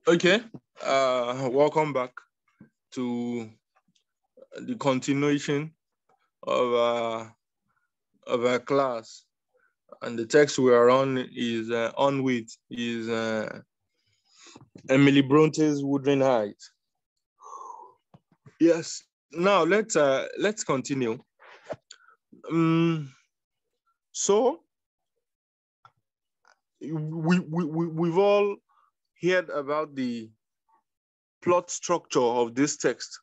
Okay, welcome back to the continuation of our class, and the text we are on with is Emily Bronte's Wuthering Heights. Yes. Now let's continue. So we've all heard about the plot structure of this text,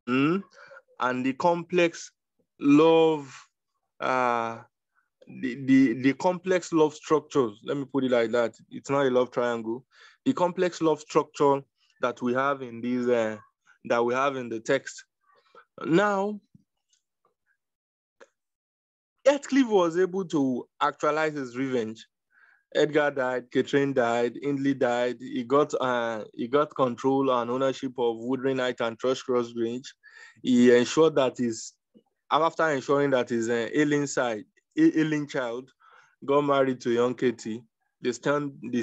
and the complex love, the complex love structures. Let me put it like that. It's not a love triangle. The complex love structure that we have in these the text. Now, Heathcliff was able to actualize his revenge. Edgar died, Catherine died, Hindley died. He got control and ownership of Wuthering Heights and Thrushcross Grange. He ensured that after ensuring that his ailing child got married to young Katie, the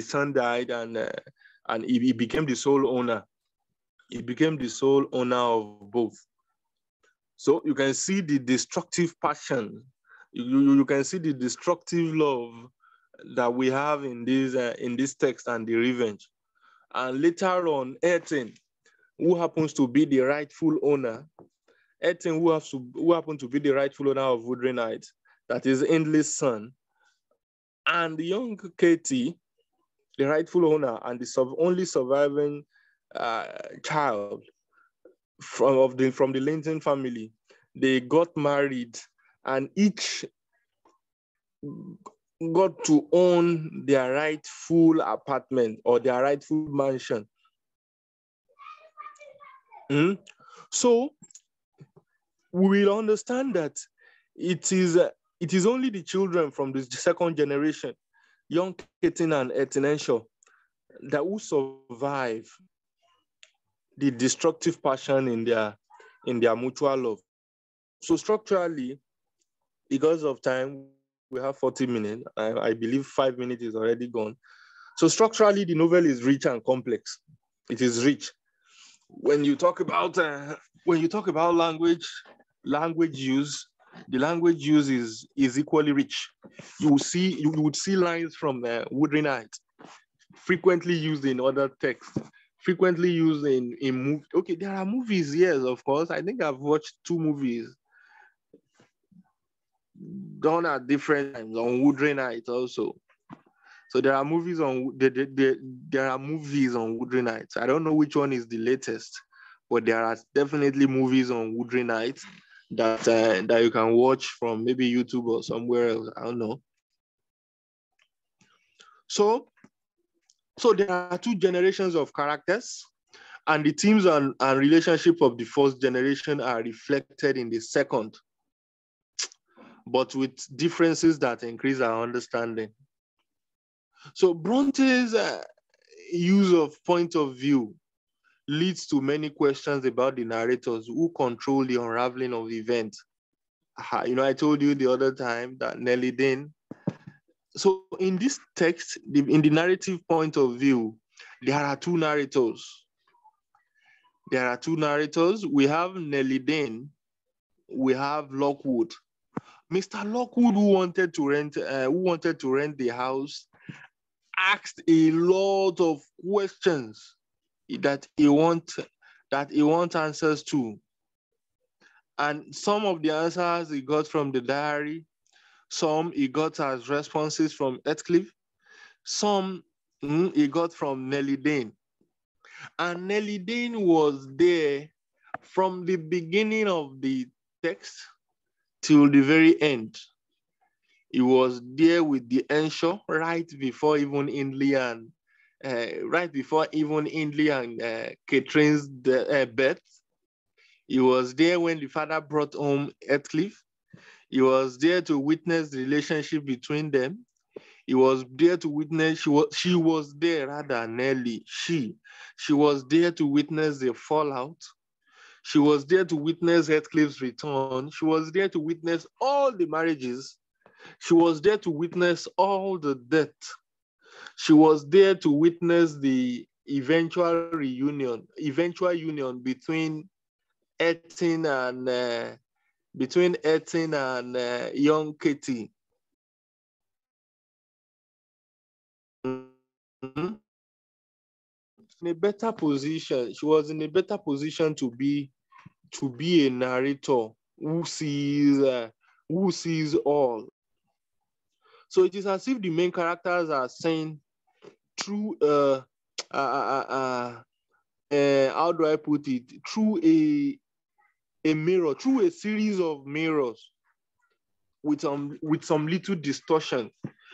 son died, and he became the sole owner. He became the sole owner of both. So you can see the destructive passion. You can see the destructive love that we have in this text and the revenge. And later on, Etin, who happens to be the rightful owner, who happened to be the rightful owner of Wuthering Heights, that is Hindley's son, and the young Katie, the rightful owner and the only surviving child from the Linton family, they got married, and each got to own their rightful apartment or their rightful mansion. So we will understand that it is only the children from the second generation, young Ketin and Etinenshaw, that will survive the destructive passion in their mutual love. So structurally, because of time, we have 40 minutes. I believe 5 minutes is already gone. So structurally, the novel is rich and complex. It is rich. When you talk about language use, the language use is equally rich. You would see lines from Wuthering Heights frequently used in other texts, frequently used in movies. Okay, there are movies, yes, of course. I think I've watched 2 movies done at different times on Wuthering Heights also. So there are movies on Wuthering Heights. I don't know which one is the latest, but there are definitely movies on Wuthering Heights that you can watch from maybe YouTube or somewhere else. I don't know. So there are 2 generations of characters, and the themes and relationship of the first generation are reflected in the second, but with differences that increase our understanding. So Bronte's use of point of view leads to many questions about the narrators who control the unraveling of the event. I told you the other time that Nellie Dane. So in this text, in the narrative point of view, there are 2 narrators. There are 2 narrators. We have Nellie Dane. We have Lockwood. Mr. Lockwood, who wanted to rent the house, asked a lot of questions that he wants answers to. And some of the answers he got from the diary, some he got as responses from Heathcliff, some he got from Nellie Dane. And Nellie Dane was there from the beginning of the text till the very end. He was there with the Henshaw right before even Hindley and Catherine's birth. He was there when the father brought home Heathcliff. He was there to witness the relationship between them. He was there to witness, she was there rather, Nellie, she was there to witness the fallout. She was there to witness Heathcliff's return. She was there to witness all the marriages. She was there to witness all the death. She was there to witness the eventual union between Etin and young Katie. In a better position, she was in a better position to be a narrator who sees all. So it is as if the main characters are saying through how do I put it? Through a mirror, through a series of mirrors with some little distortion,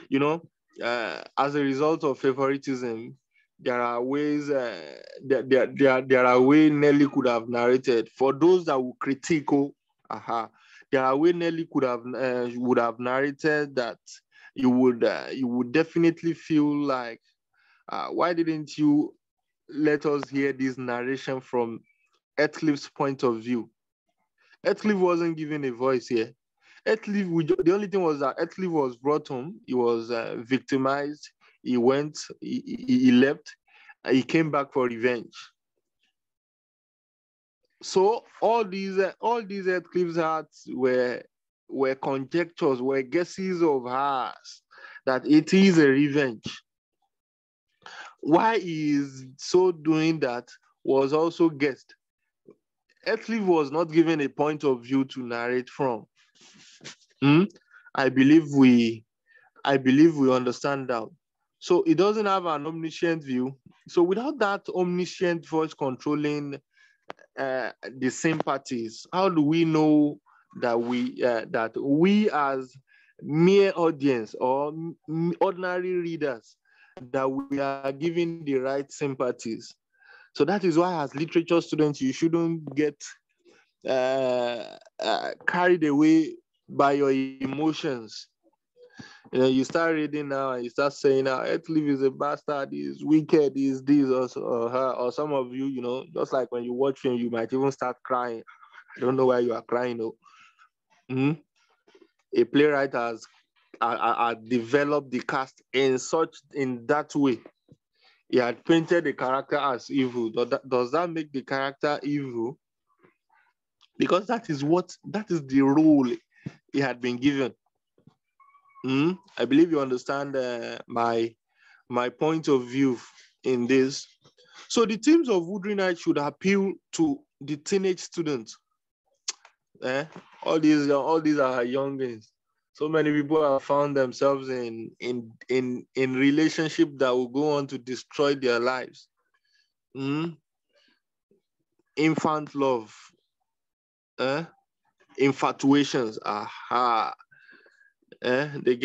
you know, as a result of favoritism. There are ways there are ways Nelly could have narrated. For those that will critique, there are ways Nelly could have would have narrated that you would definitely feel like, why didn't you let us hear this narration from Heathcliff's point of view? Heathcliff wasn't given a voice here. The only thing was that Heathcliff was brought home. He was victimized. He went, he left, he came back for revenge. So all these Heathcliff's hearts were conjectures, were guesses of hers that it is a revenge. Why he is so doing that was also guessed. Heathcliff was not given a point of view to narrate from. I believe we understand that. So it doesn't have an omniscient view. So without that omniscient voice controlling the sympathies, how do we know that we as mere audience or ordinary readers, that we are giving the right sympathies? So that is why, as literature students, you shouldn't get carried away by your emotions. You know, you start reading now and you start saying, Heathcliff is a bastard, he's wicked, he's this or her, or some of you, you know, just like when you watch film, you might even start crying. I don't know why you are crying, though. A playwright has developed the cast in that way. He had painted the character as evil. Does that make the character evil? Because that is the role he had been given. I believe you understand my point of view in this. So the themes of Wuthering Heights should appeal to the teenage students. All these are youngins. So many people have found themselves in relationship that will go on to destroy their lives. Infant love, infatuations. They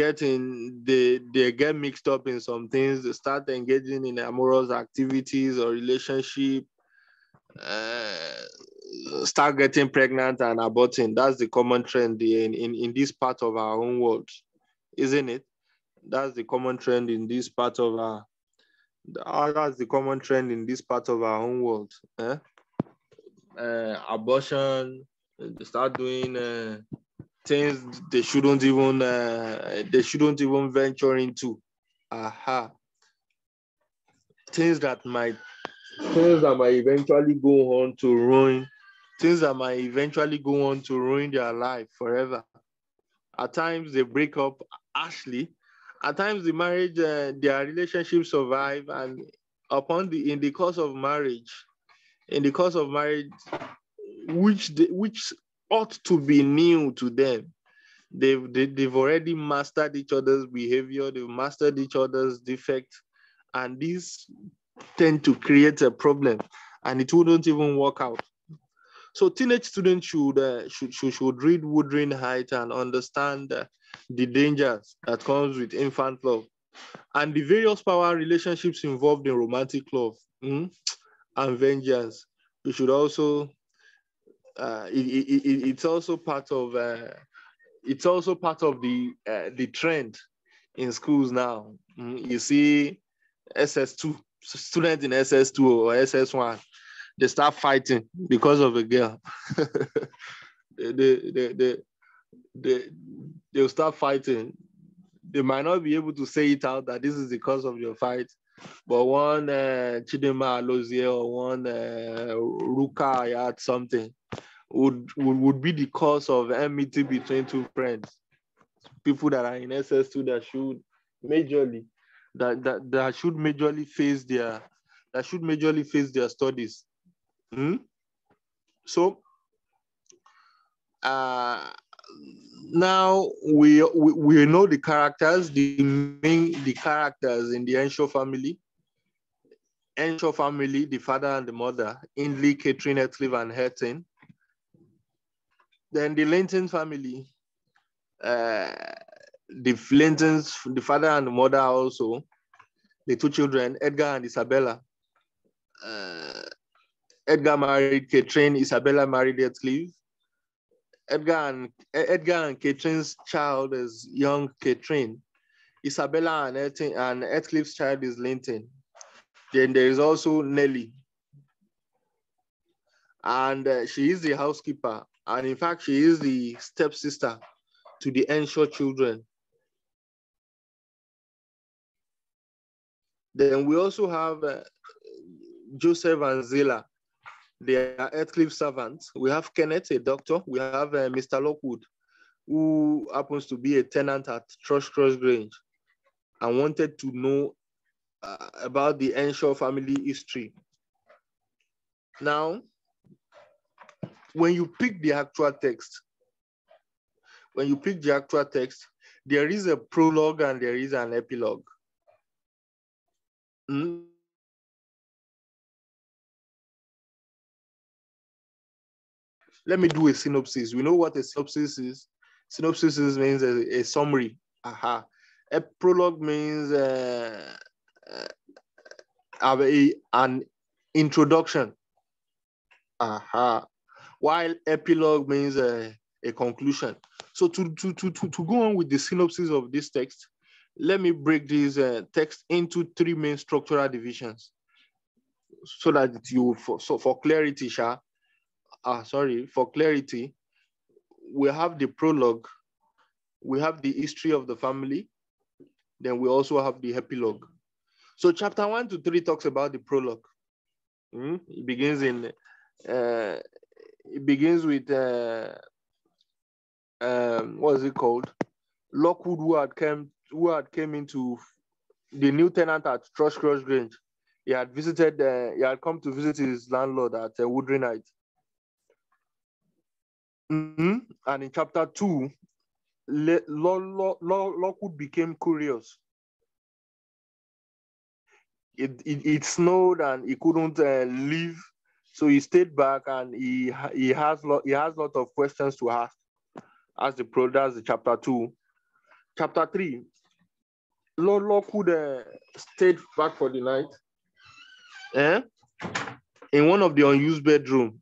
get mixed up in some things. They start engaging in amorous activities or relationship. Start getting pregnant and aborting. That's the common trend in this part of our own world, isn't it? That's the common trend in this part of our. That's the common trend in this part of our own world. Abortion. They start doing things they shouldn't even venture into. Things that might eventually go on to ruin. Things that might eventually go on to ruin their life forever. At times they break up harshly. At times the marriage, their relationship survive, and in the course of marriage, which ought to be new to them, they've already mastered each other's behavior. They've mastered each other's defects, and these tend to create a problem, and it wouldn't even work out. So teenage students should read Wuthering Heights and understand the dangers that comes with infant love and the various power relationships involved in romantic love and vengeance. We should also it's also part of the trend in schools now. You see SS2 students in SS2 or SS1. They start fighting because of a girl. They'll start fighting. They might not be able to say it out that this is the cause of your fight, but one Chidema Alozie or one Ruka Ayat something would be the cause of enmity between two friends, people that are in SS2 that should majorly that should majorly face their studies. So now we know the characters, the characters in the Henshaw family. Henshaw family, the father and the mother, Hindley, Catherine, Heathcliff, and Herton. Then the Linton family, the Lintons, the father and the mother also, the two children, Edgar and Isabella. Edgar married Catherine, Isabella married Heathcliff. Edgar and Catherine's child is young Catherine. Isabella and Heathcliff's child is Linton. Then there is also Nellie. And she is the housekeeper. And in fact, she is the stepsister to the Henshaw children. Then we also have Joseph and Zilla. They are Heathcliff servants. We have Kenneth, a doctor. We have Mr. Lockwood, who happens to be a tenant at Thrush Cross Grange and wanted to know about the Henshaw family history. Now, when you pick the actual text, there is a prologue and there is an epilogue. Let me do a synopsis. We know what a synopsis is. Synopsis means a summary. A prologue means an introduction. While epilogue means a conclusion. So to go on with the synopsis of this text, let me break this text into three main structural divisions, so that for clarity, for clarity, we have the prologue, we have the history of the family, then we also have the epilogue. So chapter 1 to 3 talks about the prologue. It begins with what is it called? Lockwood, who had came into the new tenant at Thrush Cross Grange. He had come to visit his landlord at Wuthering. And in chapter 2, Lockwood became curious. It snowed and he couldn't leave, so he stayed back and he has a lot of questions to ask. That's the chapter 2. Chapter 3, Lockwood stayed back for the night in one of the unused bedrooms,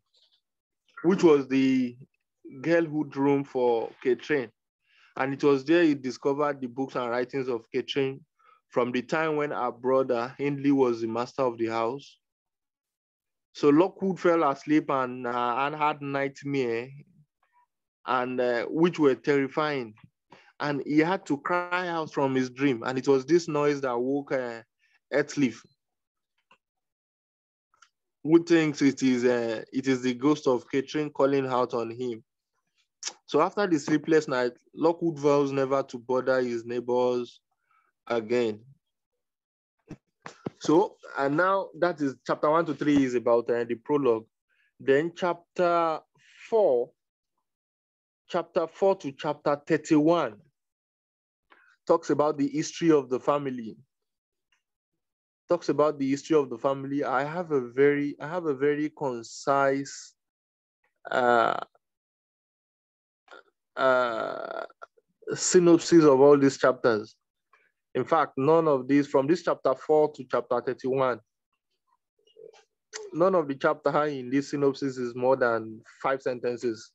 which was the girlhood room for Catherine. And it was there he discovered the books and writings of Catherine from the time when our brother Hindley was the master of the house. So Lockwood fell asleep and had nightmare, and which were terrifying. And he had to cry out from his dream. And it was this noise that woke Heathcliff, who thinks it is the ghost of Catherine calling out on him. So after the sleepless night, Lockwood vows never to bother his neighbors again. So, and now that is chapter 1 to 3 is about the prologue. Then chapter 4 to chapter 31 talks about the history of the family. I have a very concise synopsis of all these chapters. In fact, none of these, from this chapter 4 to chapter 31, none of the chapter in this synopsis is more than 5 sentences.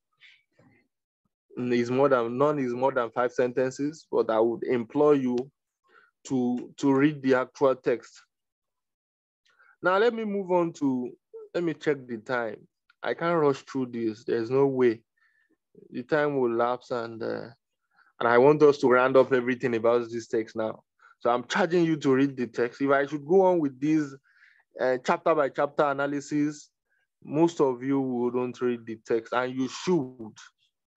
None is more than 5 sentences, but I would implore you to read the actual text. Now let me check the time. I can't rush through this. There's no way. The time will lapse and And I want us to round up everything about this text now. So I'm charging you to read the text. If I should go on with this chapter by chapter analysis, most of you wouldn't read the text, and you should.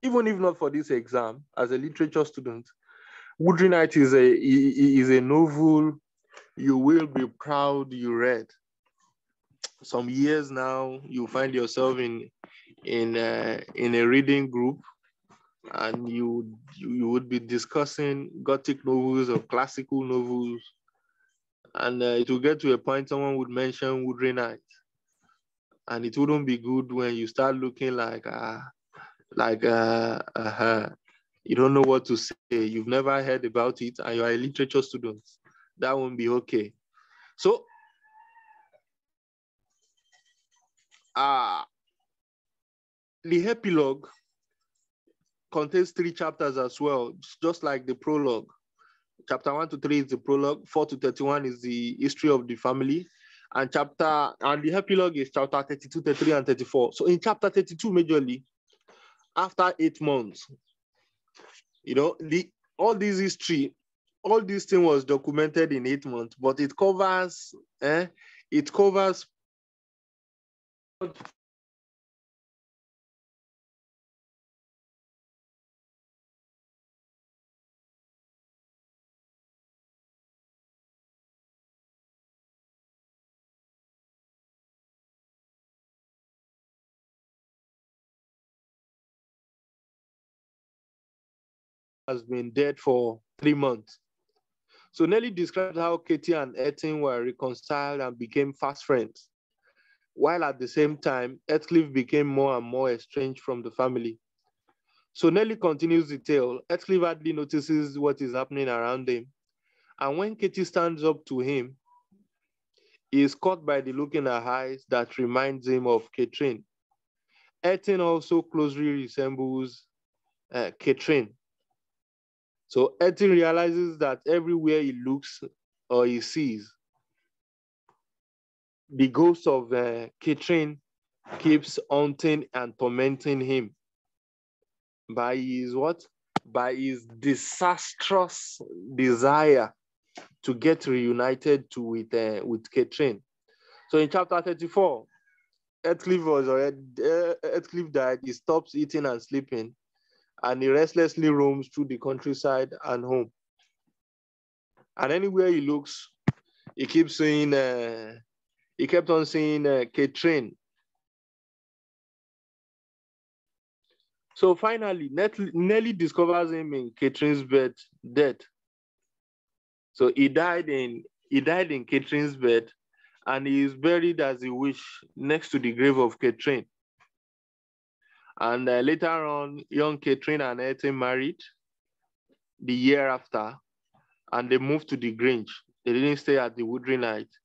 Even if not for this exam, as a literature student, Wuthering is a novel you will be proud you read. Some years now, you find yourself in a reading group, and you would be discussing Gothic novels or classical novels, and it will get to a point someone would mention Wuthering Heights, and it wouldn't be good when you start looking like you don't know what to say. You've never heard about it, and you're a literature student. That won't be okay. So, the epilogue contains 3 chapters as well, just like the prologue. Chapter 1 to 3 is the prologue, 4 to 31 is the history of the family, and the epilogue is chapter 32, 33, and 34. So in chapter 32, majorly, after 8 months, all this history, all this thing was documented in 8 months, but it covers has been dead for 3 months. So Nelly described how Katie and Etin were reconciled and became fast friends, while at the same time, Heathcliff became more and more estranged from the family. So Nelly continues the tale. Heathcliff hardly notices what is happening around him, and when Katie stands up to him, he is caught by the look in her eyes that reminds him of Catherine. Etin also closely resembles Catherine. So Etin realizes that everywhere he looks or he sees, the ghost of Catherine keeps haunting and tormenting him by his what? By his disastrous desire to get reunited with Catherine. So in chapter 34, Heathcliff died. He stops eating and sleeping, and he restlessly roams through the countryside and home. And anywhere he looks, he keeps seeing. He kept on seeing Catherine. So finally, Nelly discovers him in Catherine's bed, dead. So he died in Catherine's bed, and he is buried as he wished next to the grave of Catherine. And later on, young Catherine and Etin married the year after, and they moved to the Grange. They didn't stay at the Wuthering Heights,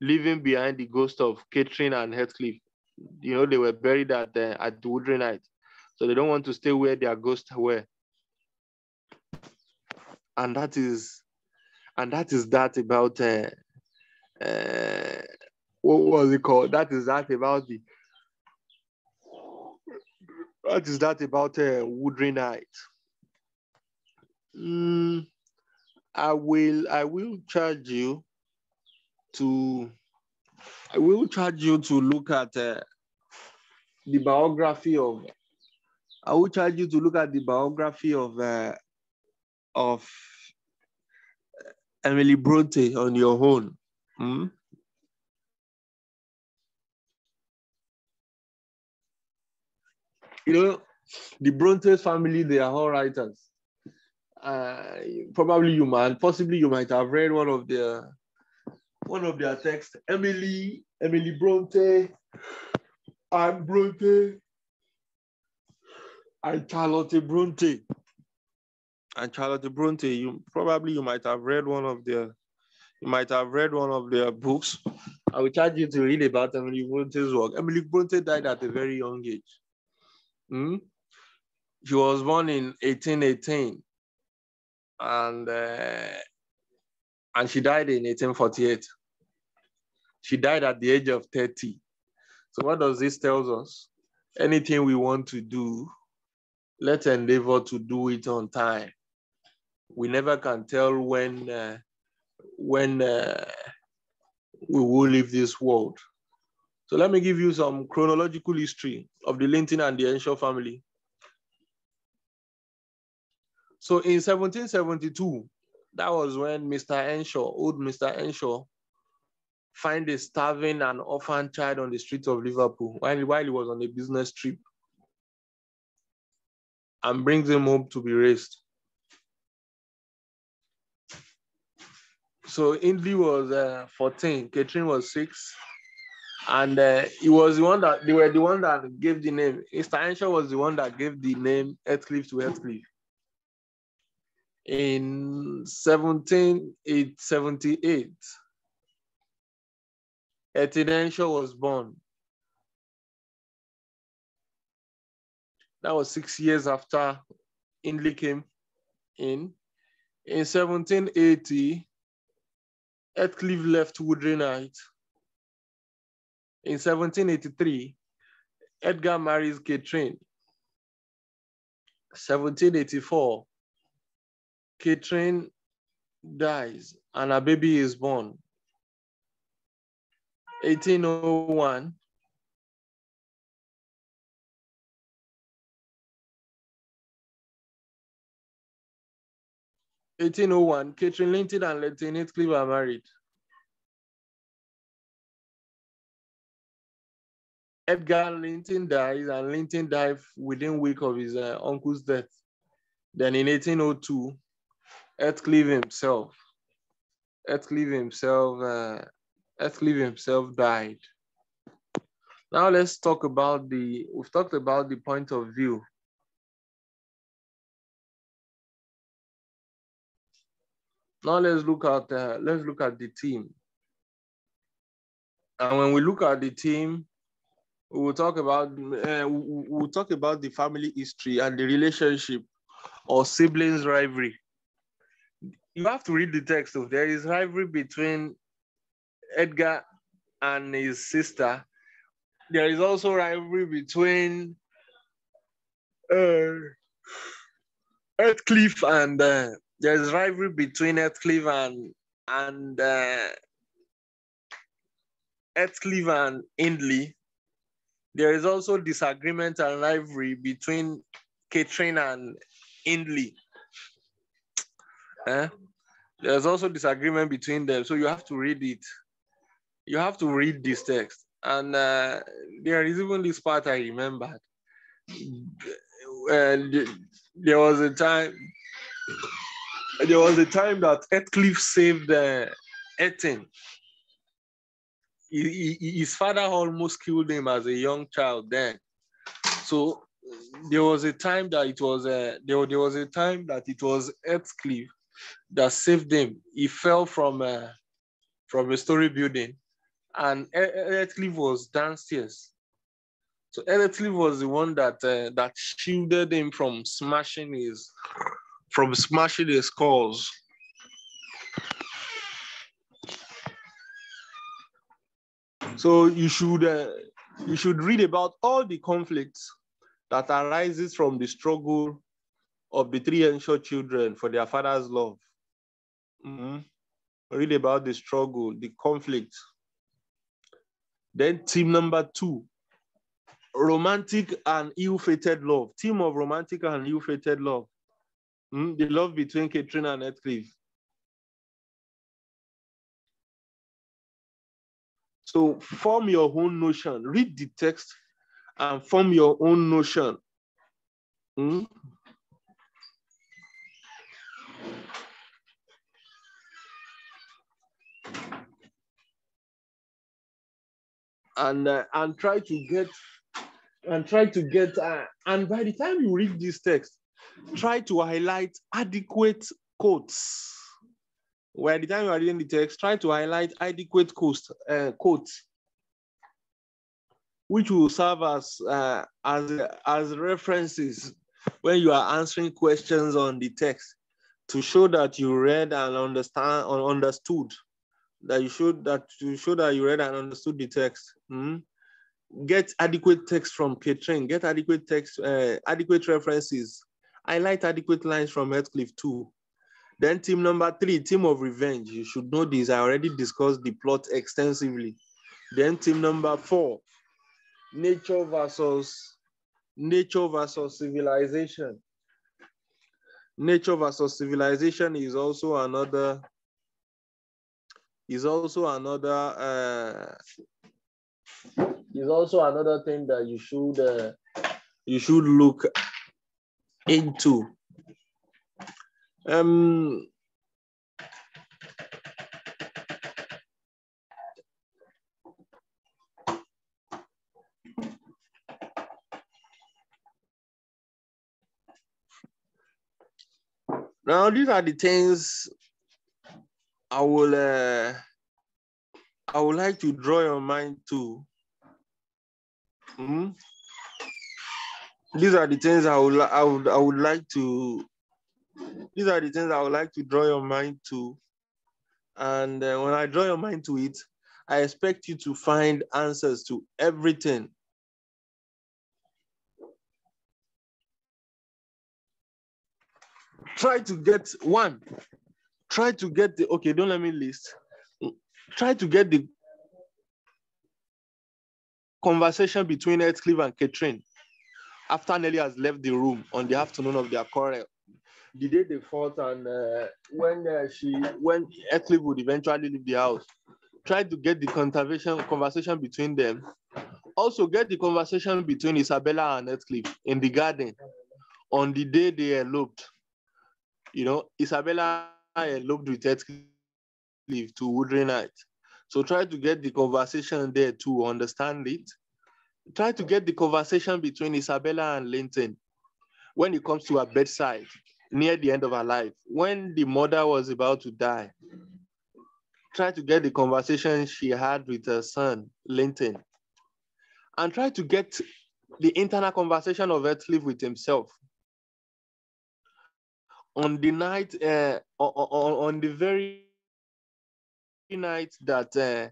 leaving behind the ghost of Catherine and Heathcliff. They were buried at the Wuthering Heights, so they don't want to stay where their ghosts were. And that is that about what was it called? That is that about Wuthering Heights. I will charge you to look at the biography of. I will charge you to look at the biography of Emily Bronte on your own. The Bronte family, they are all writers. Possibly you might have read one of their texts. Emily Bronte, Anne Bronte, and Charlotte Bronte. You might have read one of their books. I will charge you to read about Emily Bronte's work. Emily Bronte died at a very young age. She was born in 1818, and she died in 1848. She died at the age of 30. So what does this tell us? Anything we want to do, let's endeavor to do it on time. we never can tell when we will leave this world. So let me give you some chronological history of the Linton and the Henshaw family. So in 1772, that was when Mr. Henshaw, old Mr. Henshaw, find a starving and orphan child on the streets of Liverpool while he was on a business trip, and brings him home to be raised. So Indley was 14, Catherine was 6, and he was the one that, they were the one that gave the name. Mr. Henshaw was the one that gave the name Heathcliff to Heathcliff. In 1778, Ethel Henshaw was born. That was 6 years after Indley came in. In 1780, Heathcliff left Wuthering Heights. In 1783, Edgar marries Catherine. 1784, Catherine dies and a baby is born. 1801, Catherine Linton and Leighton Heathcliff are married. Edgar Linton dies, and Linton died within a week of his uncle's death. Then in 1802, Heathcliff himself died. Now let's talk about we've talked about the point of view. Now let's look at the team. And when we look at the team, we will talk about the family history and the relationship or siblings rivalry. You have to read the text. So there is rivalry between Edgar and his sister. There is also rivalry between Heathcliff and there's rivalry between Heathcliff and Indley. There is also disagreement and rivalry between Catherine and Indley. There's also disagreement between them. So you have to read it. You have to read this text. And there is even this part I remembered. There was a time that Heathcliff saved Eton. His father almost killed him as a young child then. So there was a time that it was Heathcliff that saved him. He fell from a story building, and Heathcliff was downstairs. So Heathcliff was the one that shielded him from smashing his skulls. So you should read about all the conflicts that arises from the struggle of the three Henshaw children for their father's love. Read about the struggle, the conflict. Then theme number 2, romantic and ill-fated love. Theme of romantic and ill-fated love. The love between Catherine and Heathcliff. So form your own notion. Read the text and form your own notion. And try to get and by the time you read this text, try to highlight adequate quotes. By the time you are reading the text, try to highlight adequate quotes, which will serve as references when you are answering questions on the text, to show that you read and understood. That you show that you read and understood the text. Get adequate text from Catherine. Get adequate text, adequate references. Highlight adequate lines from Heathcliff too. Then theme number 3, theme of revenge. You should know this. I already discussed the plot extensively. Then theme number 4, nature versus civilization. Nature versus civilization is also another thing that you should look into. Now, these are the things I would like to draw your mind to. These are the things I would like to. These are the things I would like to draw your mind to. And when I draw your mind to it, I expect you to find answers to everything. Try to get one. Try to get the, okay, don't let me list. Try to get the conversation between Heathcliff and Catherine after Nelly has left the room on the afternoon of their quarrel. The day they fought, and when Heathcliff would eventually leave the house. Try to get the conversation between them. Also get the conversation between Isabella and Heathcliff in the garden on the day they eloped. You know, Isabella eloped with Heathcliff to Wuthering night. So try to get the conversation there to understand it. Try to get the conversation between Isabella and Linton when it comes to her bedside near the end of her life, when the mother was about to die. Try to get the conversation she had with her son, Linton. And try to get the internal conversation of Heathcliff with himself. On the night, on the very night that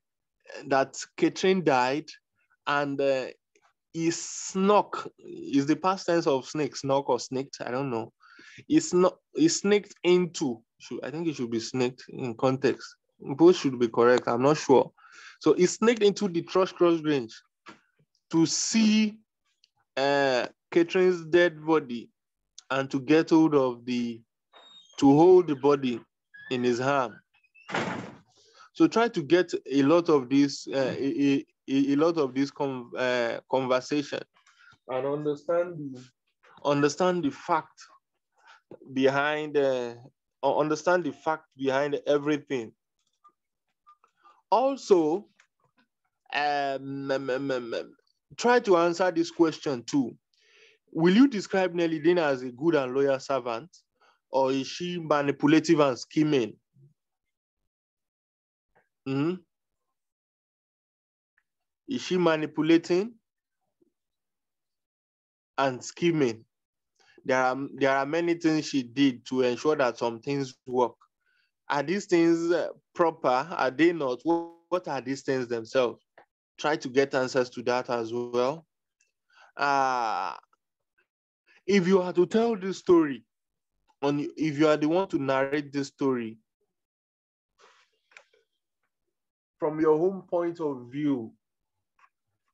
Catherine died, and he snuck, is the past tense of snake, snuck or snaked, I don't know. He sneaked into, I think it should be snaked in context. Both should be correct, I'm not sure. So he sneaked into the Thrushcross Grange to see Catherine's dead body and to get hold of to hold the body in his hand. So try to get a lot of this conversation and understand the fact behind everything. Also, try to answer this question too. Will you describe Nelly Dean as a good and loyal servant, or is she manipulative and scheming? Is she manipulating and scheming? There are many things she did to ensure that some things work. Are these things proper? Are they not? What are these things themselves? Try to get answers to that as well. If you are to tell this story, if you are the one to narrate this story from your own point of view,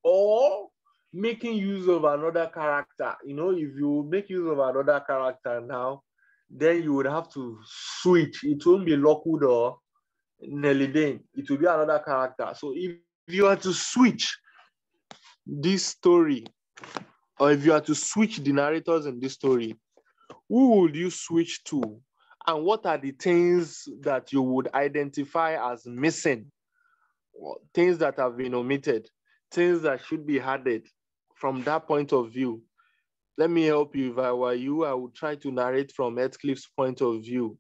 or making use of another character, you know, if you make use of another character now, then you would have to switch. It won't be Lockwood or Nelly Dean. It will be another character. So if you are to switch this story, or if you are to switch the narrators in this story, who would you switch to? And what are the things that you would identify as missing? Things that have been omitted, things that should be added from that point of view? Let me help you. If I were you, I would try to narrate from Heathcliff's point of view.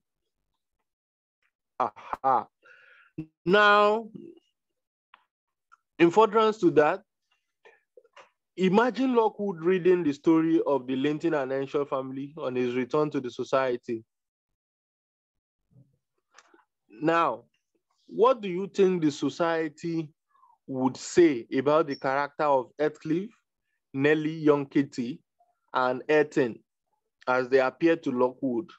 Aha. Now, in furtherance to that, imagine Lockwood reading the story of the Linton and Henshaw family on his return to the society. Now, what do you think the society would say about the character of Heathcliff, Nelly, young Kitty, and Eton as they appear to Lockwood?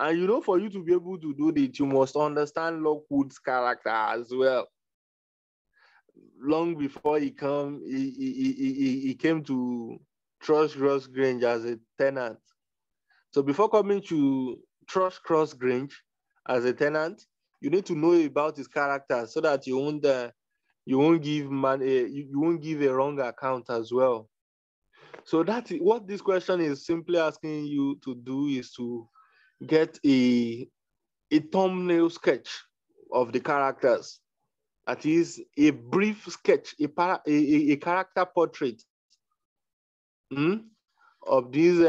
And you know, for you to be able to do this, you must understand Lockwood's character as well. Long before he came to Trust Cross Grange as a tenant. So before coming to Trust Cross Grange as a tenant, you need to know about his character so that you won't give a wrong account as well. So that's what this question is simply asking you to do, is to get a thumbnail sketch of the characters. That is a brief sketch, a character portrait of these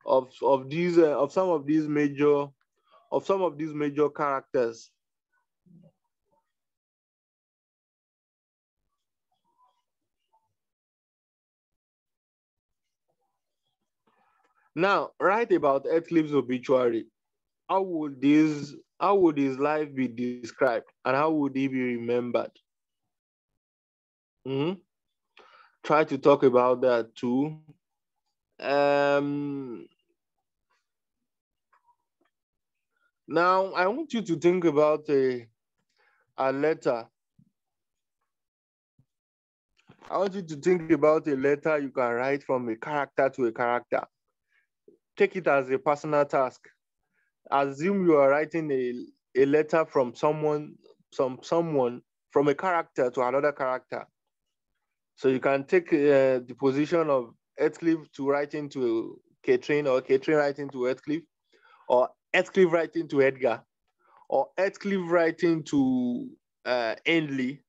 of some of these major characters. Now, write about Heathcliff's obituary. How would his life be described, and how would he be remembered? Try to talk about that too. Now, I want you to think about a letter. I want you to think about a letter you can write from a character to a character. Take it as a personal task. Assume you are writing a letter from someone from a character to another character. So you can take the position of Heathcliff to writing to Catherine, or Catherine writing to Heathcliff, or Heathcliff writing to Edgar, or Heathcliff writing to Ainley,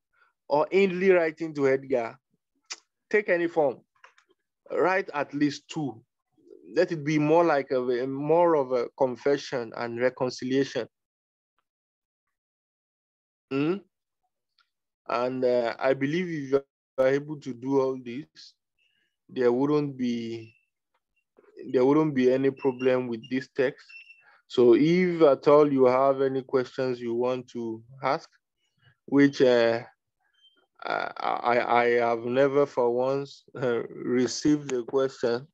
or Ainley writing to Edgar. Take any form. Write at least two. Let it be more like more of a confession and reconciliation. And I believe if you are able to do all this, there wouldn't be any problem with this text. So if at all you have any questions you want to ask, which I have never for once received a question.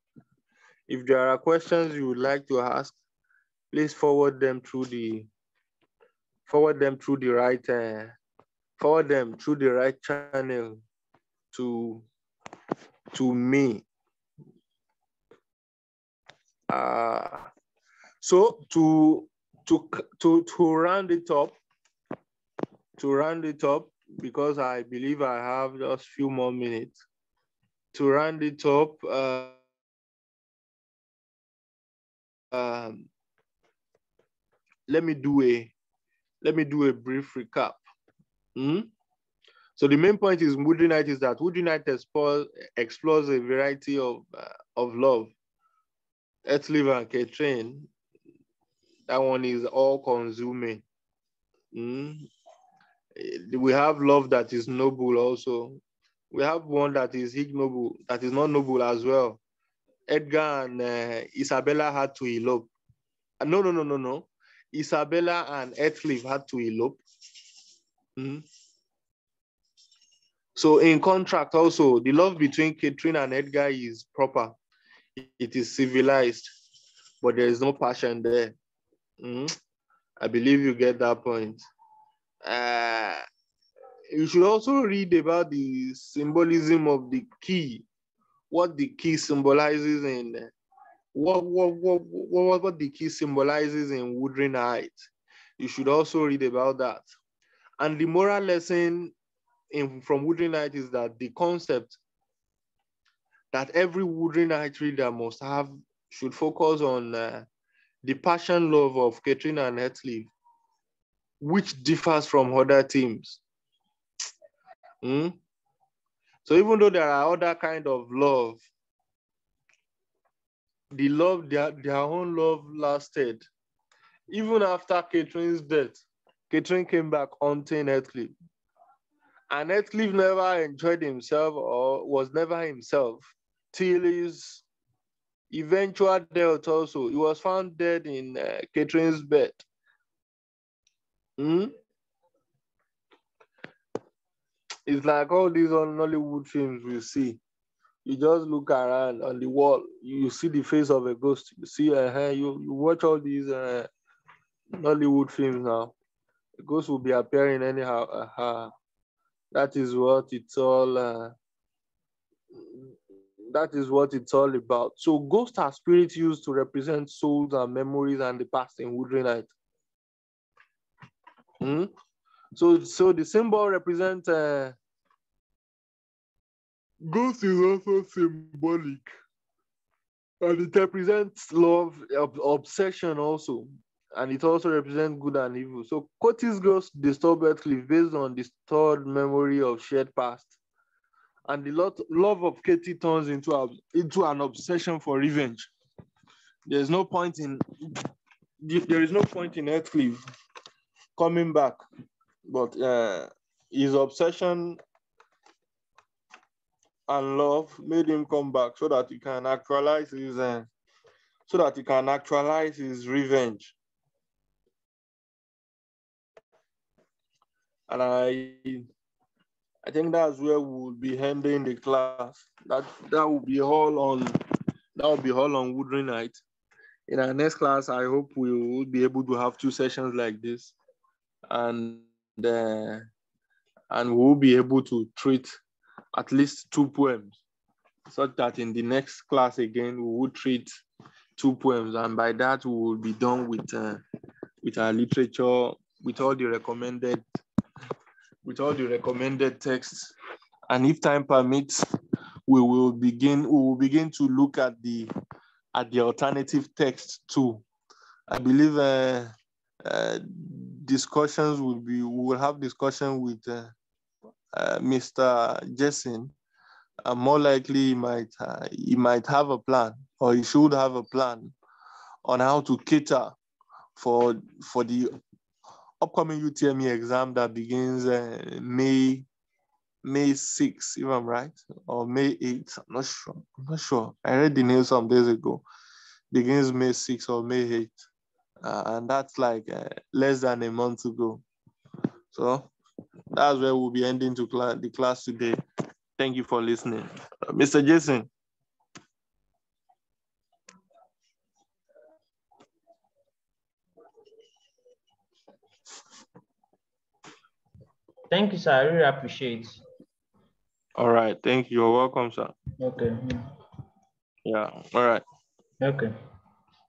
If there are questions you would like to ask, please forward them through the right channel to me. So to round it up, because I believe I have just a few more minutes. To round it up, let me do a brief recap. So the main point is Wuthering Heights is that Wuthering Heights explores a variety of love. Heathcliff and Catherine, that one is all consuming. We have love that is noble also. We have one that is ignoble, that is not noble as well. Edgar and Isabella had to elope. No. Isabella and Heathcliff had to elope. So in contract also, the love between Catherine and Edgar is proper. It is civilized, but there is no passion there. I believe you get that point. You should also read about the symbolism of the key, what the key symbolizes in what the key symbolizes in Wuthering Heights. You should also read about that. And the moral lesson from Wuthering Heights is that the concept that every Wuthering Heights reader must have should focus on the passion love of Catherine and Heathcliff, which differs from other themes. So even though there are other kind of love, their own love lasted. Even after Catherine's death, Catherine came back haunting Heathcliff. And Heathcliff never enjoyed himself or was never himself till his eventual death also. He was found dead in Catherine's bed. It's like all these Nollywood films we see. You just look around on the wall, you see the face of a ghost. You see, you watch all these Nollywood films now. The ghost will be appearing anyhow. That is what it's all. That is what it's all about. So ghosts are spirits used to represent souls and memories and the past in Wuthering Night. So the symbol represents ghost is also symbolic, and it represents love, obsession also, and it also represents good and evil. So Coty's ghost disturbed Heathcliff based on the stored memory of shared past, and the love of Katie turns into an obsession for revenge. There is no point in Heathcliff coming back, but his obsession and love made him come back so that he can actualize his revenge. And I think that's where we'll be ending the class. That will be all on Wuthering Night. In our next class, I hope we will be able to have 2 sessions like this, and we'll be able to treat at least 2 poems, such that in the next class again we will treat 2 poems, and by that we will be done with our literature, with all the recommended texts. And if time permits, we will begin to look at the alternative text too. I believe discussions we will have discussion with Mr. Jason. More likely he might have a plan, or he should have a plan on how to cater for the upcoming UTME exam that begins May 6th, if I'm right, or May 8th. I'm not sure. I read the news some days ago. Begins May 6th or May 8th. And that's like less than a month to go. So that's where we'll be ending the class today. Thank you for listening. Mr. Jason. Thank you, sir. I really appreciate. All right. Thank you. You're welcome, sir. Okay. Yeah. All right. Okay.